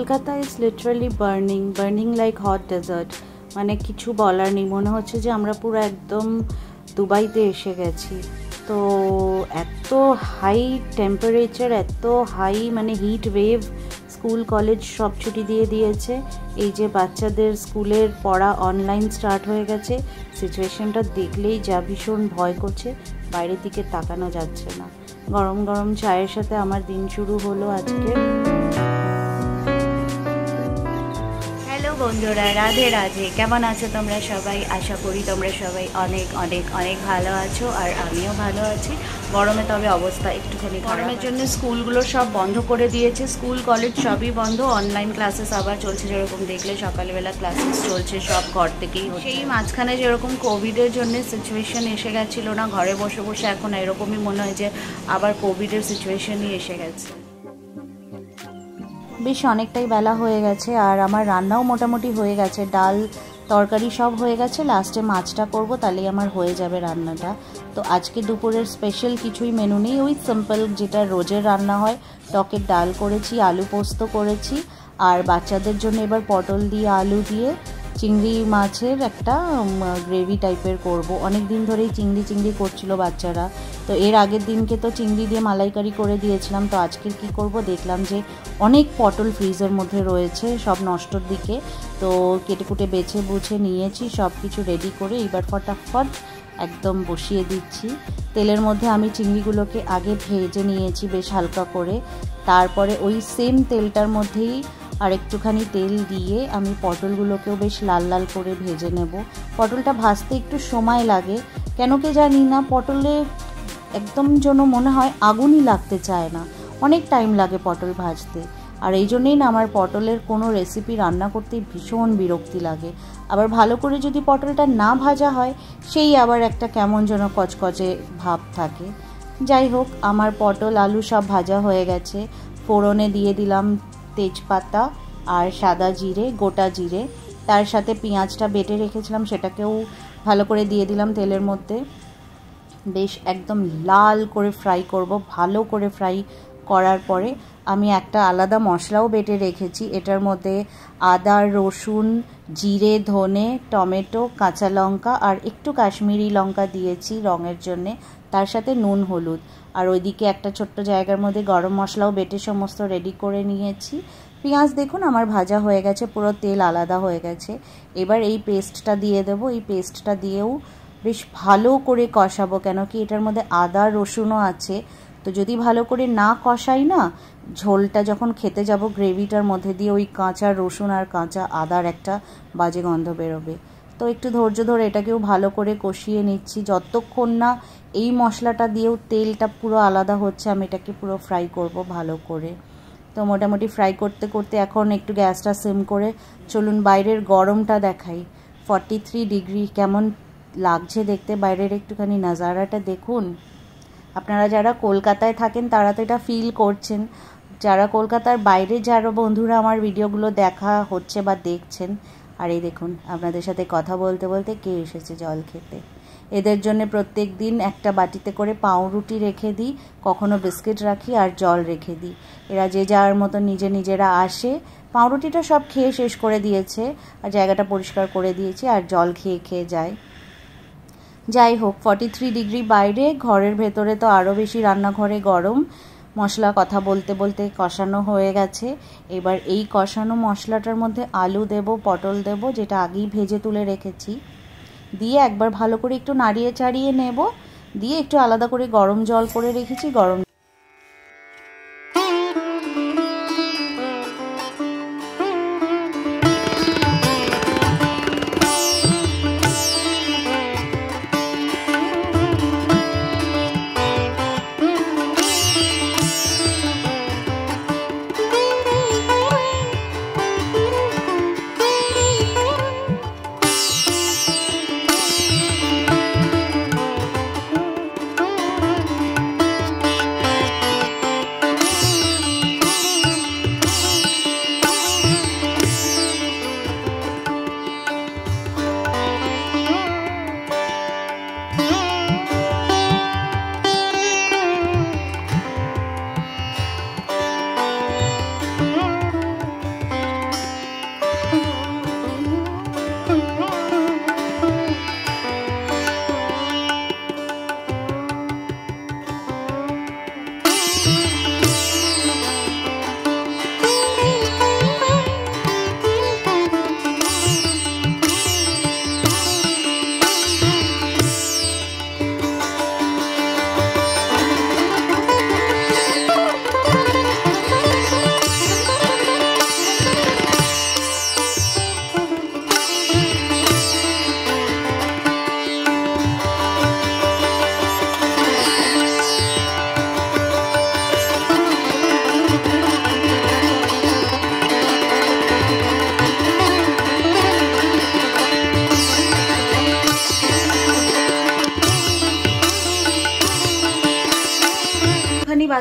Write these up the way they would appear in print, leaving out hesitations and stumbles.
Kolkata is literally burning like hot desert. মানে কিছু বলার নেই, মনে হচ্ছে যে আমরা পুরো একদম দুবাইতে এসে গেছি। তো এত হাই টেম্পারেচার, এত হাই মানে হিট ওয়েভ, স্কুল কলেজ সব ছুটি দিয়ে দিয়েছে। এই যে বাচ্চাদের স্কুলের পড়া অনলাইন স্টার্ট হয়ে গেছে। সিচুয়েশনটা দেখলেই যা ভীষণ ভয় করছে, বাইরের দিকে তাকানো যাচ্ছে না। গরম গরম চায়ের সাথে আমার দিন শুরু হলো আজকে। হ্যালো বন্ধুরা, রাধে রাধে। কেমন আছো তোমরা সবাই? আশা করি তোমরা সবাই অনেক অনেক অনেক ভালো আছো, আর আমিও ভালো আছি। গরমে তবে অবস্থা একটুখানি, গরমের জন্য স্কুলগুলো সব বন্ধ করে দিয়েছে। স্কুল কলেজ সবই বন্ধ, অনলাইন ক্লাসেস আবার চলছে। যেরকম দেখলে সকালবেলা ক্লাসেস চলছে, সব ঘর থেকেই। সেই মাঝখানে যেরকম কোভিডের জন্য সিচুয়েশন এসে গেছিলো না, ঘরে বসে বসে, এখন এরকমই মনে হয় যে আবার কোভিডের সিচুয়েশনই এসে গেছে। বেশ অনেকটাই বেলা হয়ে গেছে, আর আমার রান্নাও মোটামুটি হয়ে গেছে। ডাল তরকারি সব হয়ে গেছে, লাস্টে মাছটা করব, তাহলেই আমার হয়ে যাবে রান্নাটা। তো আজকে দুপুরের স্পেশাল কিছুই মেনু নেই, ওই সিম্পল যেটা রোজের রান্না হয়। টকের ডাল করেছি, আলু পোস্ত করেছি, আর বাচ্চাদের জন্য এবার পটল দিয়ে আলু দিয়ে চিংড়ি মাছের একটা গ্রেভি টাইপের করব। অনেক দিন ধরেই চিংড়ি করছিল বাচ্চারা। তো এর আগের দিনকে তো চিংড়ি দিয়ে মালাইকারি করে দিয়েছিলাম। তো আজকে কি করব, দেখলাম যে অনেক পটল ফ্রিজের মধ্যে রয়েছে, সব নষ্টর দিকে। তো কেটে কুটে বেছে বুঝে নিয়েছি, সব কিছু রেডি করে এবার ফটাফট একদম বসিয়ে দিচ্ছি। তেলের মধ্যে আমি চিংড়িগুলোকে আগে ভেজে নিয়েছি বেশ হালকা করে। তারপরে ওই সেম তেলটার মধ্যেই আর একটুখানি তেল দিয়ে আমি পটলগুলোকেও বেশ লাল লাল করে ভেজে নেব। পটলটা ভাজতে একটু সময় লাগে, কেন কি জানি না, পটলে একদম যেন মনে হয় আগুনই লাগতে চায় না, অনেক টাইম লাগে পটল ভাজতে। আর এই জন্যই না আমার পটলের কোনো রেসিপি রান্না করতে ভীষণ বিরক্তি লাগে। আবার ভালো করে যদি পটলটা না ভাজা হয়, সেই আবার একটা কেমন যেন কচকচে ভাব থাকে। যাই হোক, আমার পটল আলু সব ভাজা হয়ে গেছে। ফোড়নে দিয়ে দিলাম তেজপাতা আর সাদা জিরে, গোটা জিরে। তার সাথে পেঁয়াজটা বেটে রেখেছিলাম, সেটাকেও ভালো করে দিয়ে দিলাম তেলের মধ্যে। বেশ একদম লাল করে ফ্রাই করব। ভালো করে ফ্রাই করার পরে আমি একটা আলাদা মশলাও বেটে রেখেছি। এটার মধ্যে আদা, রসুন, জিরে, ধনে, টমেটো, কাঁচা লঙ্কা আর একটু কাশ্মীরি লঙ্কা দিয়েছি রঙের জন্যে। তার সাথে নুন, হলুদ। আর ওইদিকে একটা ছোট্ট জায়গার মধ্যে গরম মশলাও বেটে সমস্ত রেডি করে নিয়েছি। পেঁয়াজ দেখুন আমার ভাজা হয়ে গেছে, পুরো তেল আলাদা হয়ে গেছে। এবার এই পেস্টটা দিয়ে দেবো। এই পেস্টটা দিয়েও বেশ ভালো করে কষাবো, কেন কি এটার মধ্যে আদা রসুনও আছে। তো যদি ভালো করে না কষাই না, ঝোলটা যখন খেতে যাব গ্রেভিটার মধ্যে দিয়ে ওই কাঁচা রসুন আর কাঁচা আদার একটা বাজে গন্ধ বেরোবে। তো একটু ধৈর্য ধরে এটাকেও ভালো করে কষিয়ে নিচ্ছি, যতক্ষণ না এই মশলাটা দিয়েও তেলটা পুরো আলাদা হচ্ছে। আমি এটাকে পুরো ফ্রাই করব ভালো করে। তো মোটামুটি ফ্রাই করতে করতে এখন একটু গ্যাসটা সিম করে চলুন বাইরের গরমটা দেখাই। 43 ডিগ্রি, কেমন লাগছে দেখতে বাইরের একটুখানি নাজারাটা দেখুন। আপনারা যারা কলকাতায় থাকেন তারা তো এটা ফিল করছেন, যারা কলকাতার বাইরে যারা বন্ধুরা আমার ভিডিওগুলো দেখা হচ্ছে বা দেখছেন। আর এই দেখুন আপনাদের সাথে কথা বলতে বলতে কে এসেছে জল খেতে। এদের জন্য প্রত্যেক দিন একটা বাটিতে করে পাউরুটি রেখে দিই, কখনো বিস্কিট রাখি আর জল রেখে দিই। এরা যে যার মতো নিজেরা আসে, পাউরুটিটা সব খেয়ে শেষ করে দিয়েছে আর জায়গাটা পরিষ্কার করে দিয়েছি, আর জল খেয়ে যায়। যাই হোক, 43 ডিগ্রি বাইরে, ঘরের ভেতরে তো আরও বেশি, রান্নাঘরে গরম। মশলা কথা বলতে বলতে কষানো হয়ে গেছে। এবার এই কষানো মশলাটার মধ্যে আলু দেব, পটল দেব, যেটা আগেই ভেজে তুলে রেখেছি, দিয়ে একবার ভালো করে একটু নাড়িয়ে চাড়িয়ে নেব। দিয়ে একটু আলাদা করে গরম জল করে রেখেছি, গরম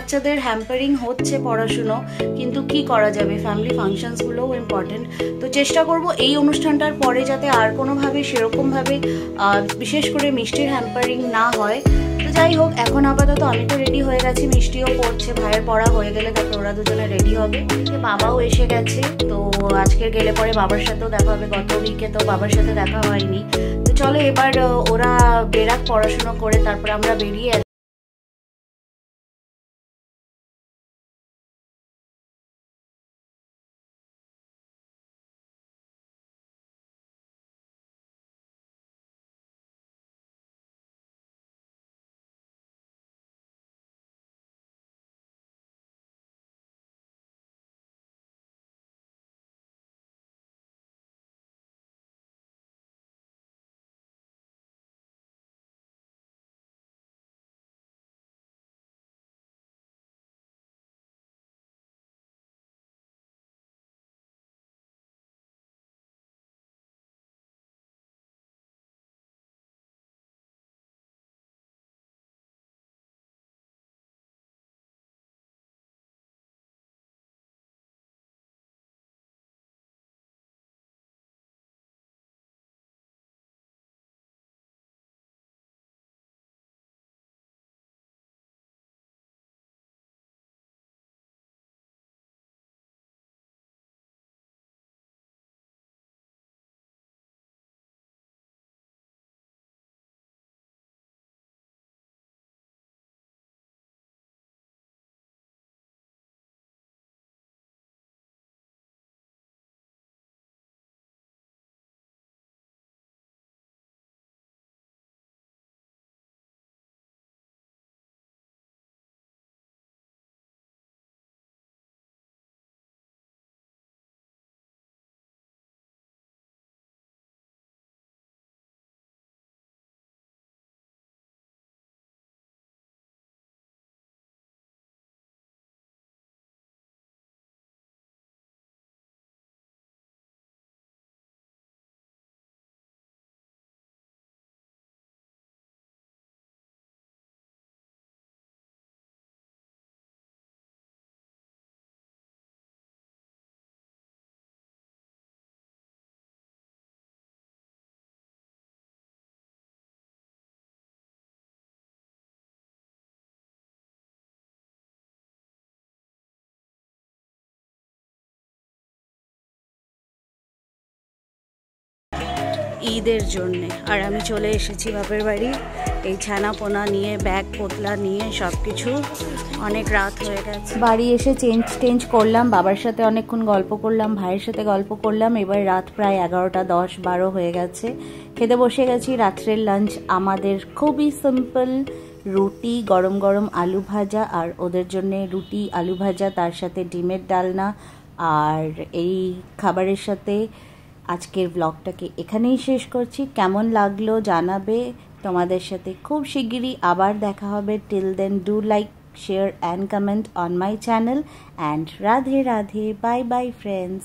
বাচ্চাদের হ্যাম্পারিং হচ্ছে পড়াশুনো, কিন্তু কি করা যাবে, ফ্যামিলি ফাংশনসগুলোও ইম্পর্টেন্ট। তো চেষ্টা করব এই অনুষ্ঠানটার পরে যাতে আর কোনোভাবে সেরকমভাবে বিশেষ করে মিষ্টির হ্যাম্পারিং না হয়। তো যাই হোক, এখন আপাতত আমি তো রেডি হয়ে গেছি, মিষ্টিও পড়ছে, ভাইয়ের পড়া হয়ে গেলে তারপর ওরা দুজনে রেডি হবে। বাবাও এসে গেছে, তো আজকের গেলে পরে বাবার সাথেও দেখা হবে। গত উইকে তো বাবার সাথে দেখা হয়নি। তো চলো এবার ওরা বেরাক পড়াশুনো করে, তারপরে আমরা বেরিয়ে ঈদের জন্যে। আর আমি চলে এসেছি বাপের বাড়ি এই ছানা পোনা নিয়ে, ব্যাগ পোতলা নিয়ে, সব কিছু। অনেক রাত হয়ে গেছে, বাড়ি এসে চেঞ্জ করলাম, বাবার সাথে অনেকক্ষণ গল্প করলাম, ভাইয়ের সাথে গল্প করলাম। এবার রাত প্রায় 11টা 10-12 হয়ে গেছে, খেতে বসে গেছি। রাত্রের লাঞ্চ আমাদের খুবই সিম্পল, রুটি, গরম গরম আলু ভাজা, আর ওদের জন্য রুটি আলু ভাজা, তার সাথে ডিমের ডালনা। আর এই খাবারের সাথে আজকের ব্লগটাকে এখানেই শেষ করছি। কেমন লাগলো জানাবে, তোমাদের সাথে খুব শিগগিরই আবার দেখা হবে। Till then do like, share and comment on my channel, and Radhe Radhe. Bye bye friends.